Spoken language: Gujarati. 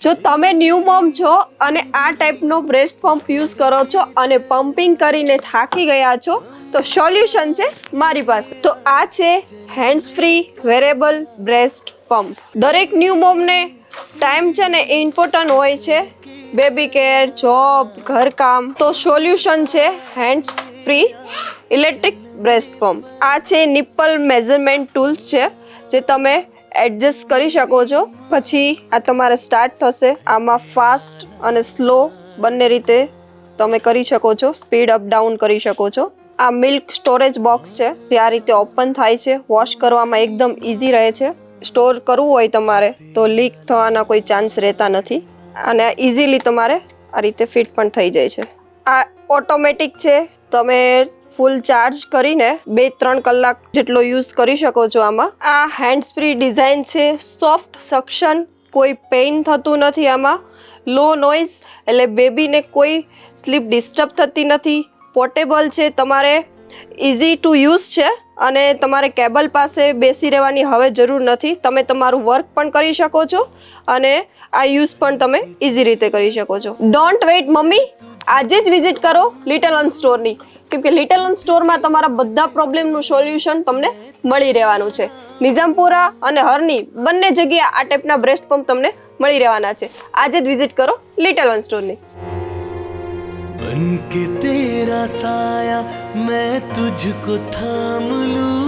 જો તમે ન્યૂ મોમ છો અને આ ટાઈપનો બ્રેસ્ટ પંપ યુઝ કરો છો અને પમ્પિંગ કરીને થાકી ગયા છો તો સોલ્યુશન છે મારી પાસે. તો આ છે hands free wearable breast pump. દરેક ન્યૂ મોમને ટાઈમ છે ને એ ઇમ્પોર્ટન્ટ હોય છે, બેબી કેર, જોબ, ઘરકામ. તો સોલ્યુશન છે hands free electric breast pump. આ છે નિપ્પલ મેઝરમેન્ટ ટૂલ્સ છે જે તમે એડજસ્ટ કરી શકો છો. પછી આ તમારે સ્ટાર્ટ થશે. આમાં ફાસ્ટ અને સ્લો બંને રીતે તમે કરી શકો છો, સ્પીડ અપ ડાઉન કરી શકો છો. આ મિલ્ક સ્ટોરેજ બોક્સ છે જે આ રીતે ઓપન થાય છે. વોશ કરવામાં એકદમ ઇઝી રહે છે. સ્ટોર કરવું હોય તમારે તો લીક થવાના કોઈ ચાન્સ રહેતા નથી અને ઇઝીલી તમારે આ રીતે ફિટ પણ થઈ જાય છે. આ ઓટોમેટિક છે, તમે ફૂલ ચાર્જ કરીને 2-3 કલાક જેટલો યુઝ કરી શકો છો આમાં. આ હેન્ડ્સ ફ્રી ડિઝાઇન છે, સોફ્ટ સક્શન, કોઈ પેઇન થતું નથી આમાં, લો નોઇઝ એટલે બેબીને કોઈ સ્લીપ ડિસ્ટર્બ થતી નથી, પોર્ટેબલ છે, તમારે ઇઝી ટુ યુઝ છે અને તમારે કેબલ પાસે બેસી રહેવાની હવે જરૂર નથી. તમે તમારું વર્ક પણ કરી શકો છો અને આ યુઝ પણ તમે ઇઝી રીતે કરી શકો છો. ડોન્ટ વેઇટ મમ્મી, આજે જ વિઝિટ કરો લિટલ અન સ્ટોરની, કેમ કે લિટલ અન સ્ટોરમાં તમારા બધા પ્રોબ્લેમનું સોલ્યુશન તમને મળી રહેવાનું છે. નિઝામપુરા અને હરની બંને જગ્યાએ આ ટાઈપના બ્રેસ્ટ પંપ તમને મળી રહેવાના છે. આજે જ વિઝિટ કરો લિટલ અન સ્ટોરની. बनके तेरा साया मैं तुझको थाम लूं.